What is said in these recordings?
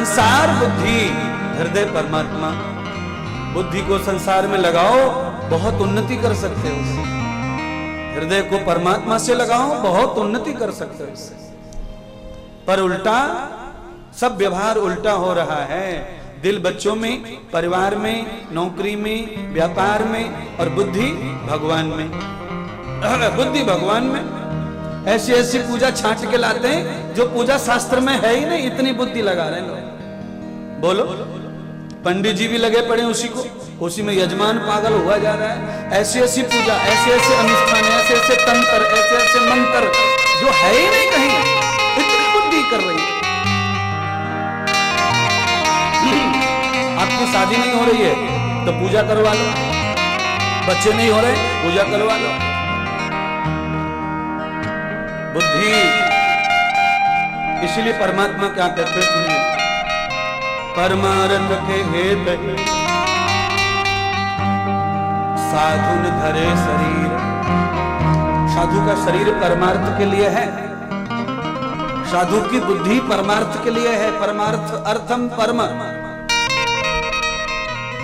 संसार बुद्धि हृदय परमात्मा। बुद्धि को संसार में लगाओ, बहुत उन्नति कर सकते हो उससे। हृदय को परमात्मा से लगाओ, बहुत उन्नति कर सकते हो इससे। पर उल्टा, सब व्यवहार उल्टा हो रहा है। दिल बच्चों में, परिवार में, नौकरी में, व्यापार में, और बुद्धि भगवान में। बुद्धि भगवान में। ऐसी ऐसी पूजा छांट के लाते हैं जो पूजा शास्त्र में है ही नहीं, इतनी बुद्धि लगा रहे हैं लोग। बोलो, पंडित जी भी लगे पड़े उसी को, उसी में यजमान पागल हुआ जा रहा है। ऐसी ऐसी पूजा, ऐसे ऐसे अनुष्ठान, ऐसे ऐसे तंत्र, ऐसे ऐसे मंत्र जो है ही नहीं कहीं, इतनी बुद्धि कर रही है। आपकी शादी नहीं हो रही है तो पूजा करवा लो, बच्चे नहीं हो रहे पूजा करवा लो। बुद्धि। इसलिए परमात्मा क्या कहते हैं सुनिए, परमार्थ के हेत साधु न धरे शरीर। साधु का शरीर परमार्थ के लिए है, साधु की बुद्धि परमार्थ के लिए है। परमार्थ अर्थम परम,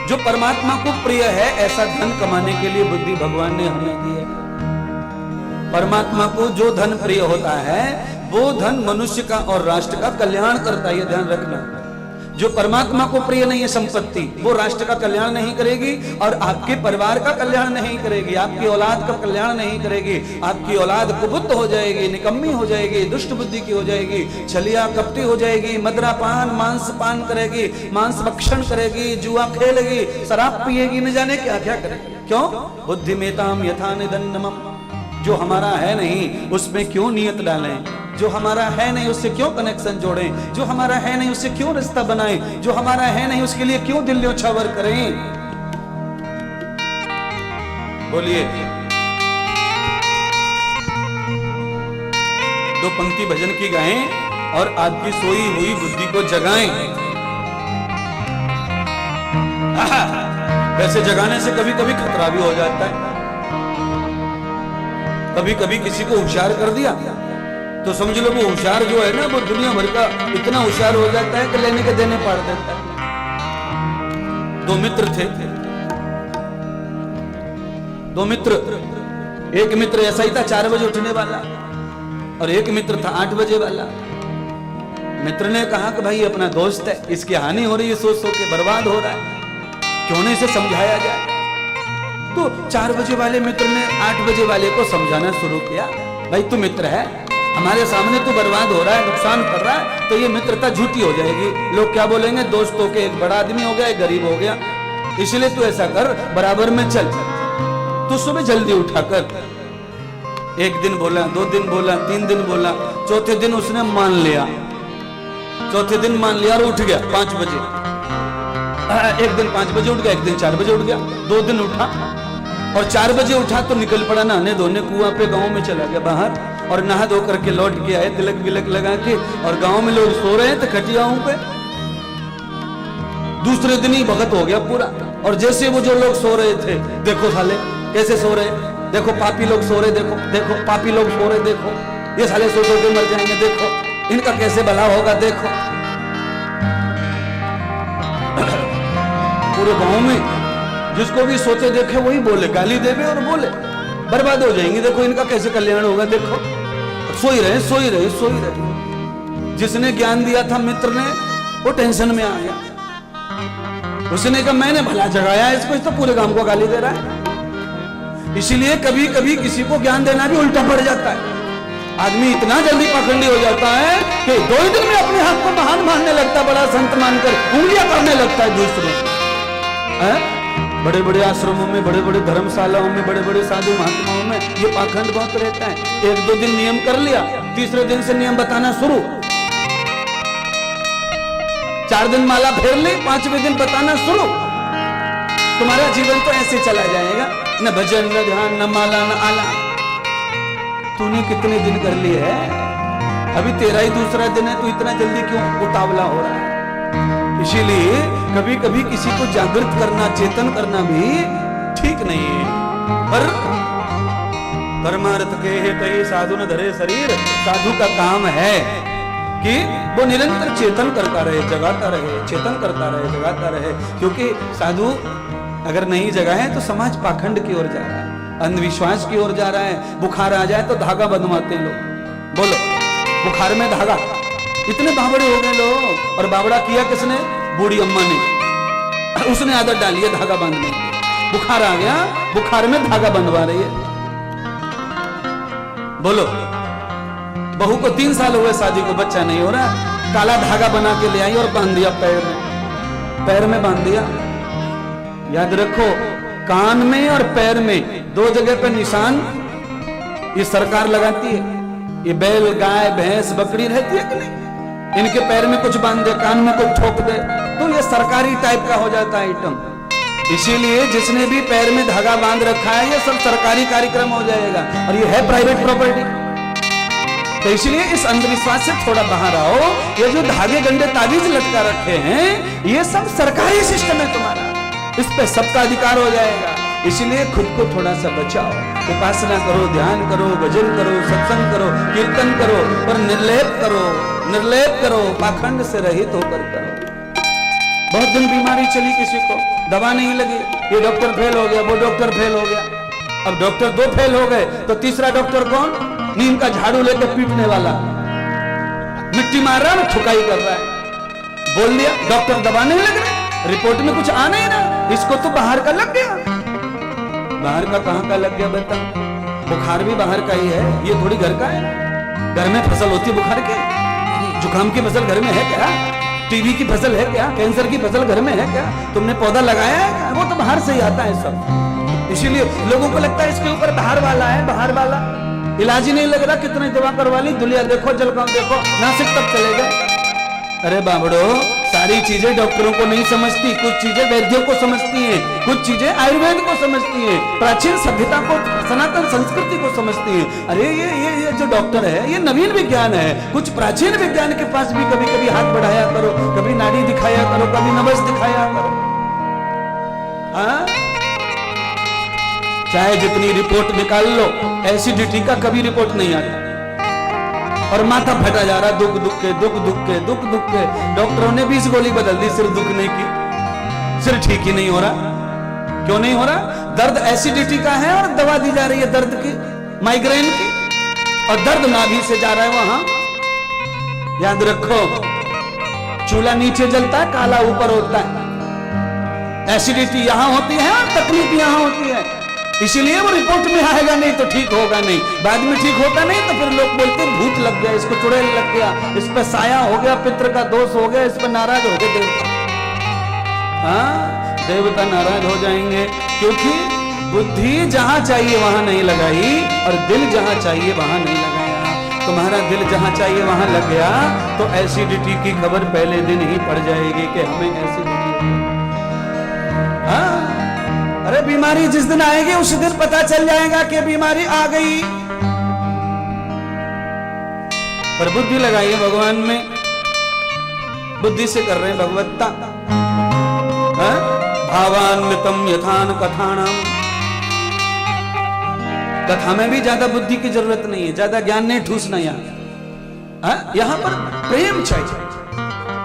जो परमात्मा को प्रिय है ऐसा धन कमाने के लिए बुद्धि भगवान ने हमें दी है। परमात्मा को जो धन प्रिय होता है वो धन मनुष्य का और राष्ट्र का कल्याण करता है, ये ध्यान रखना। जो परमात्मा को प्रिय नहीं है संपत्ति, वो राष्ट्र का कल्याण नहीं करेगी और आपके परिवार का कल्याण नहीं करेगी, आपकी औलाद का कल्याण नहीं करेगी। आपकी औलाद कुबुद्ध हो जाएगी, निकम्मी हो जाएगी, दुष्ट बुद्धि की हो जाएगी, छलिया कपटी हो जाएगी, मदरापान मांस पान करेगी, मांस भक्षण करेगी, जुआ खेलेगी, शराब पिएगी, न जाने क्या क्या करेगी। क्यों? बुद्धिमेताम यथा निदन्नमम। जो हमारा है नहीं उसमें क्यों नियत डालें, जो हमारा है नहीं उससे क्यों कनेक्शन जोड़ें, जो हमारा है नहीं उससे क्यों रिश्ता बनाएं, जो हमारा है नहीं उसके लिए क्यों दिल न्योछावर करें। बोलिए, दो पंक्ति भजन की गाएं और आपकी सोई हुई बुद्धि को जगाएं। वैसे जगाने से कभी कभी खतरा भी हो जाता है। कभी कभी किसी को होशियार कर दिया तो समझ लो वो होशियार जो है ना वो दुनिया भर का इतना होशियार हो जाता है कि लेने के देने पाड़ देता है। दो मित्र थे, दो मित्र। एक मित्र ऐसा ही था 4 बजे उठने वाला और एक मित्र था 8 बजे वाला। मित्र ने कहा कि भाई अपना दोस्त है, इसकी हानि हो रही है, सोच सोच के बर्बाद हो रहा है, क्यों नहीं इसे समझाया जाए। तो 4 बजे वाले मित्र ने 8 बजे वाले को समझाना शुरू किया, भाई तू मित्र है, हमारे सामने तू बर्बाद हो रहा है, नुकसान कर रहा है, तो ये मित्रता झूठी हो जाएगी। लोग क्या बोलेंगे, दोस्तों के एक बड़ा आदमी हो गया, एक गरीब हो गया, इसलिए तू ऐसा कर, बराबर में चल, तू सुबह जल्दी उठा कर। एक दिन बोला, 2 दिन बोला, 3 दिन बोला, चौथे दिन उसने मान लिया। चौथे दिन मान लिया और उठ गया 5 बजे। एक दिन 5 बजे उठ गया, एक दिन 4 बजे उठ गया। 2 दिन उठा और 4 बजे उठा तो निकल पड़ा नहाने धोने, कुआं पे गांव में चला गया बाहर और नहा धो करके लौट के आए तिलक बिलक लगा के, और गांव में लोग सो रहे हैं तो खटियाओं पे। दूसरे दिन ही भगत हो गया पूरा। और जैसे वो जो लोग सो रहे थे, देखो साले कैसे सो रहे, देखो पापी लोग सो रहे, देखो देखो पापी लोग सो रहे, देखो ये साले सो सो के मर जाएंगे, देखो इनका कैसे भला होगा, देखो। पूरे गांव में जिसको भी सोते देखे वही बोले, गाली देवे और बोले बर्बाद हो जाएंगे, देखो इनका कैसे कल्याण होगा, देखो। सोई रहे सोई रहे सोई रहे। जिसने ज्ञान दिया था मित्र ने, वो टेंशन में आ गया। उसने कहा मैंने भला जगाया है इसको, इस तो पूरे गांव को गाली दे रहा है। इसीलिए कभी कभी किसी को ज्ञान देना भी उल्टा पड़ जाता है। आदमी इतना जल्दी पाखंडी हो जाता है कि 2 ही दिन में अपने हाथ को महान मानने लगता है, बड़ा संत मानकर उंगलियां करने लगता है दूसरों से। बड़े बड़े आश्रमों में, बड़े बड़े धर्मशालाओं में, बड़े बड़े साधु महात्माओं में ये पाखंड बहुत रहता है। 1-2 दिन नियम कर लिया, तीसरे दिन से नियम बताना शुरू। 4 दिन माला फेर ली, 5वें दिन बताना शुरू। तुम्हारा जीवन तो ऐसे चला जाएगा, न भजन न ध्यान न माला न आला। तूने कितने दिन कर लिए है, अभी तेरा ही दूसरा दिन है, तू इतना जल्दी क्यों उतावला हो रहा है। इसीलिए कभी कभी किसी को जागृत करना, चेतन करना भी ठीक नहीं है। पर परमार्थ के हे कई साधु न धरे शरीर, साधु का काम है कि वो निरंतर चेतन करता रहे, जगाता रहे, चेतन करता रहे, जगाता रहे। क्योंकि साधु अगर नहीं जगाए तो समाज पाखंड की ओर जा रहा है, अंधविश्वास की ओर जा रहा है। बुखार आ जाए तो धागा बंधवाते हैं लोग। बोलो, बुखार में धागा, इतने बावड़े हो गए लोग। और बावड़ा किया किसने? बूढ़ी अम्मा ने, उसने आदत डाली है धागा बांधने की। बुखार आ गया, बुखार में धागा बंधवा रही है। बोलो, बहू को 3 साल हुए शादी को, बच्चा नहीं हो रहा, काला धागा बना के ले आई और बांध दिया पैर में, पैर में बांध दिया। याद रखो, कान में और पैर में 2 जगह पे निशान ये सरकार लगाती है। ये बैल, गाय, भैंस, बकरी रहती है कि नहीं, इनके पैर में कुछ बांध दे, कान में कुछ ठोक दे, तो ये सरकारी टाइप का हो जाता है आइटम। इसीलिए जिसने भी पैर में धागा बांध रखा है, ये सब सरकारी कार्यक्रम हो जाएगा, और ये है प्राइवेट प्रॉपर्टी। तो इसलिए इस अंधविश्वास से थोड़ा बाहर आओ। ये जो धागे गंडे ताबीज लटका रखे हैं, ये सब सरकारी सिस्टम है तुम्हारा, इस पे सबका अधिकार हो जाएगा। इसलिए खुद को थोड़ा सा बचाओ, उपासना करो, ध्यान करो, भजन करो, सत्संग करो, कीर्तन करो, पर निर्लेप करो, निर्लेप करो, पाखंड से रहित होकर करो। बहुत दिन बीमारी चली, किसी को दवा नहीं लगी, ये डॉक्टर फेल हो गया, वो डॉक्टर फेल हो गया। अब डॉक्टर 2 फेल हो गए तो तीसरा डॉक्टर कौन? नीम का झाड़ू लेकर पीटने वाला, मिट्टी मार रहा है, ठुकाई कर रहा है। बोल दिया डॉक्टर दवा नहीं लग रहा, रिपोर्ट में कुछ आ नहीं रहा, इसको तो बाहर का लग गया। बाहर का कहां का लग गया बता? बुखार भी बाहर का ही है, ये थोड़ी घर का है। घर में फसल होती है बुखार की, जुकाम की फसल घर में है क्या? टीबी की फसल है क्या? कैंसर की फसल घर में है क्या? तुमने पौधा लगाया है क्या? वो तो बाहर से ही आता है सब। इसीलिए लोगों को लगता है इसके ऊपर बाहर वाला है, बाहर वाला। इलाज ही नहीं लग रहा, कितनी दवा करवा ली, दुलिया देखो, जलगांव देखो, नासिक तक चले गए। अरे बाबड़ो, सारी चीजें डॉक्टरों को नहीं समझती, कुछ चीजें वैद्यों को समझती हैं, कुछ चीजें आयुर्वेद को समझती हैं, प्राचीन सभ्यता को, सनातन संस्कृति को समझती हैं। अरे ये जो डॉक्टर है, ये नवीन विज्ञान है। कुछ प्राचीन विज्ञान के पास भी कभी कभी हाथ बढ़ाया करो, कभी नाड़ी दिखाया करो, कभी नब्ज दिखाया करो। हाँ, चाहे जितनी रिपोर्ट निकाल लो, एसिडिटी का कभी रिपोर्ट नहीं आता, और माथा फटा जा रहा, दुख दुख के, दुख दुख के, दुख दुख के। डॉक्टरों ने 20 गोली बदल दी सिर दुखने की, सिर ठीक ही नहीं हो रहा। क्यों नहीं हो रहा? दर्द एसिडिटी का है और दवा दी जा रही है दर्द की, माइग्रेन की, और दर्द नाभि से जा रहा है वहां। याद रखो, चूल्हा नीचे जलता है, काला ऊपर होता है। एसिडिटी यहां होती है और तकलीफ यहां होती है। इसीलिए वो रिपोर्ट में आएगा नहीं तो ठीक होगा नहीं, बाद में ठीक होता नहीं तो फिर लोग बोलते भूत लग गया, इसको चुड़ैल लग गया, इस पर साया हो गया, पितृ का दोष हो गया, इस पर नाराज हो गए देवता। हाँ, देवता नाराज हो जाएंगे, क्योंकि बुद्धि जहां चाहिए वहां नहीं लगाई, और दिल जहां चाहिए वहां नहीं लगाया। तुम्हारा दिल जहां चाहिए वहां लग गया तो एसिडिटी की खबर पहले दिन ही पड़ जाएगी कि हमें एसिडिटी। हाँ, अरे बीमारी जिस दिन आएगी उस दिन पता चल जाएगा कि बीमारी आ गई। पर बुद्धि लगाइए भगवान में, बुद्धि से कर रहे हैं भगवत्ता। भावान्वितम यथान कथानाम, कथा में भी ज्यादा बुद्धि की जरूरत नहीं है, ज्यादा ज्ञान नहीं ठूसना। यहां पर प्रेम चाहिए,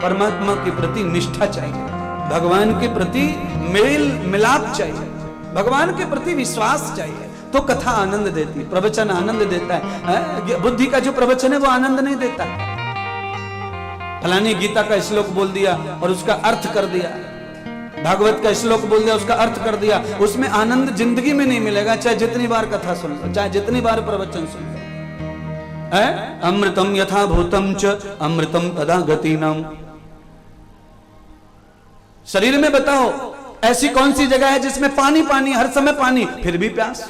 परमात्मा के प्रति निष्ठा चाहिए, भगवान के प्रति मेल मिलाप चाहिए, भगवान के प्रति विश्वास चाहिए, तो कथा आनंद देती है, प्रवचन आनंद देता है। बुद्धि का जो प्रवचन है वो आनंद नहीं देता। फलानी गीता का श्लोक बोल दिया और उसका अर्थ कर दिया, भागवत का श्लोक बोल दिया उसका अर्थ कर दिया, उसमें आनंद जिंदगी में नहीं मिलेगा, चाहे जितनी बार कथा सुन लो, चाहे जितनी बार प्रवचन सुन लो। अमृतम यथा भूतम च अमृतम तदा गतिनम। शरीर में बताओ ऐसी कौन सी जगह है जिसमें पानी पानी, हर समय पानी, फिर भी प्यास?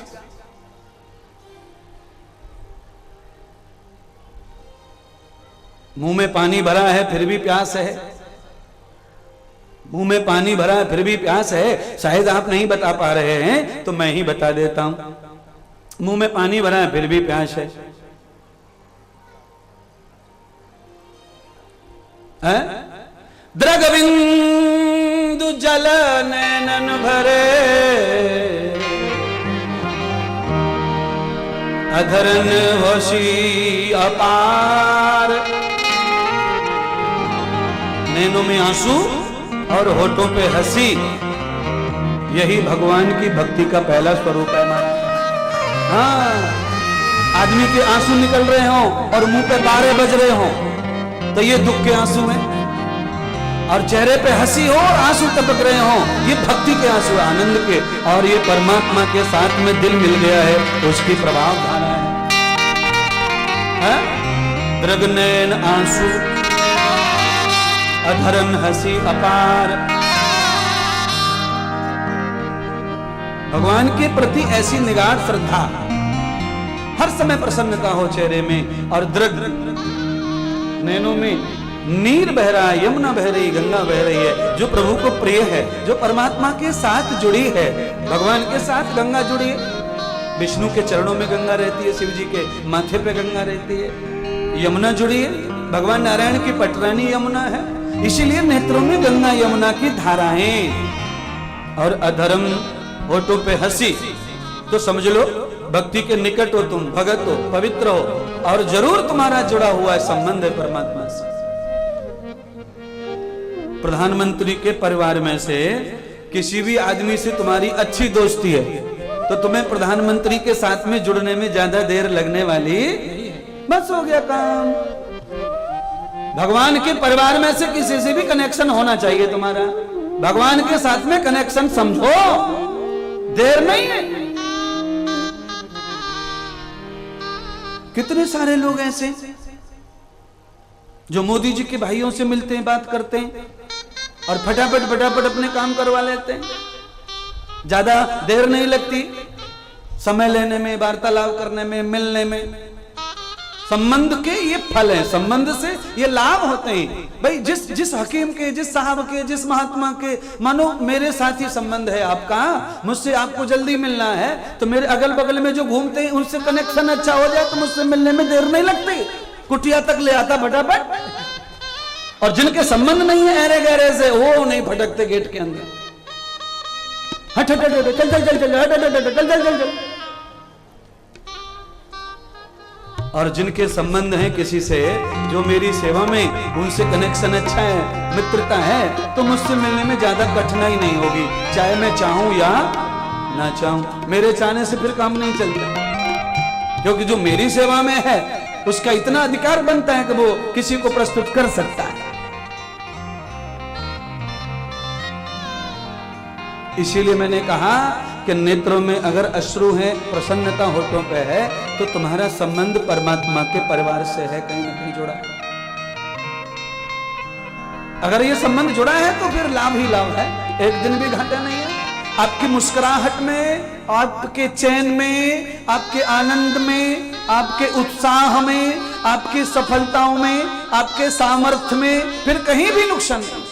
मुंह में पानी भरा है फिर भी प्यास है, मुंह में पानी भरा है फिर भी प्यास है। शायद आप नहीं बता पा रहे हैं तो मैं ही बता देता हूं। मुंह में पानी भरा है फिर भी प्यास है, द्रगबिंदु जल नैनन भरे, अधरन होशी अपार, नैनों में आंसू और होठों पे हंसी, यही भगवान की भक्ति का पहला स्वरूप है महाराज। हाँ, आदमी के आंसू निकल रहे हो और मुंह पे बारे बज रहे हो तो ये दुख के आंसू हैं, और चेहरे पे हंसी हो और आंसू टपक रहे हो, ये भक्ति के आंसू है, आनंद के, और ये परमात्मा के साथ में दिल मिल गया है तो उसकी प्रभाव धारा है। दृग्नयन आंसू अधरन हंसी अपार। भगवान के प्रति ऐसी निगाह श्रद्धा, हर समय प्रसन्नता हो चेहरे में, और दृग नैनों में नीर बह रहा है, यमुना बह रही, गंगा बह रही है, जो प्रभु को प्रिय है, जो परमात्मा के साथ जुड़ी है। भगवान के साथ गंगा जुड़ी है, विष्णु के चरणों में गंगा रहती है, शिव जी के माथे पे गंगा रहती है, यमुना जुड़ी है, भगवान नारायण की पटरानी यमुना है, इसीलिए नेत्रों में गंगा यमुना की धाराएं। और अधर्म होठों पे हंसी, तो समझ लो भक्ति के निकट हो तुम, भगत हो, पवित्र हो, और जरूर तुम्हारा जुड़ा हुआ है संबंध है परमात्मा से। प्रधानमंत्री के परिवार में से किसी भी आदमी से तुम्हारी अच्छी दोस्ती है तो तुम्हें प्रधानमंत्री के साथ में जुड़ने में ज्यादा देर लगने वाली, बस हो गया काम। भगवान के परिवार में से किसी से भी कनेक्शन होना चाहिए तुम्हारा, भगवान के साथ में कनेक्शन समझो, देर नहीं है। कितने सारे लोग ऐसे जो मोदी जी के भाइयों से मिलते हैं, बात करते हैं और फटाफट अपने काम करवा लेते हैं, ज्यादा देर नहीं लगती समय लेने में, वार्तालाप करने में, मिलने में। संबंध के ये फल हैं, संबंध से ये लाभ होते हैं। भाई जिस हकीम के, जिस साहब के, जिस महात्मा के, मानो मेरे साथ ही संबंध है आपका, मुझसे आपको जल्दी मिलना है तो मेरे अगल बगल में जो घूमते हैं उनसे कनेक्शन अच्छा हो जाए तो मुझसे मिलने में देर नहीं लगती, कुटिया तक ले आता फटाफट। और जिनके संबंध नहीं है अरे गहरे से, वो नहीं भटकते गेट के अंदर, हट हट हट चल चल चल चल हट हट हट चल चल चल चल। और जिनके संबंध हैं किसी से जो मेरी सेवा में, उनसे कनेक्शन अच्छा है, मित्रता है, तो मुझसे मिलने में ज्यादा कठिनाई नहीं होगी, चाहे मैं चाहूं या ना चाहूं। मेरे चाहने से फिर काम नहीं चलता, क्योंकि जो मेरी सेवा में है उसका इतना अधिकार बनता है कि वो किसी को प्रस्तुत कर सकता है। इसीलिए मैंने कहा कि नेत्रों में अगर अश्रु है, प्रसन्नता होठों पे है, तो तुम्हारा संबंध परमात्मा के परिवार से है, कहीं ना कहीं जुड़ा है। अगर ये संबंध जुड़ा है तो फिर लाभ ही लाभ है, एक दिन भी घाटा नहीं है। आपकी मुस्कुराहट में, आपके चैन में, आपके आनंद में, आपके उत्साह में, आपकी सफलताओं में, आपके सामर्थ्य में, फिर कहीं भी नुकसान नहीं।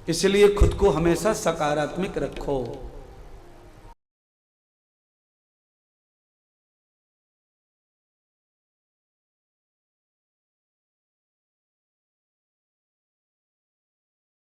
इसलिए खुद को हमेशा सकारात्मक रखो।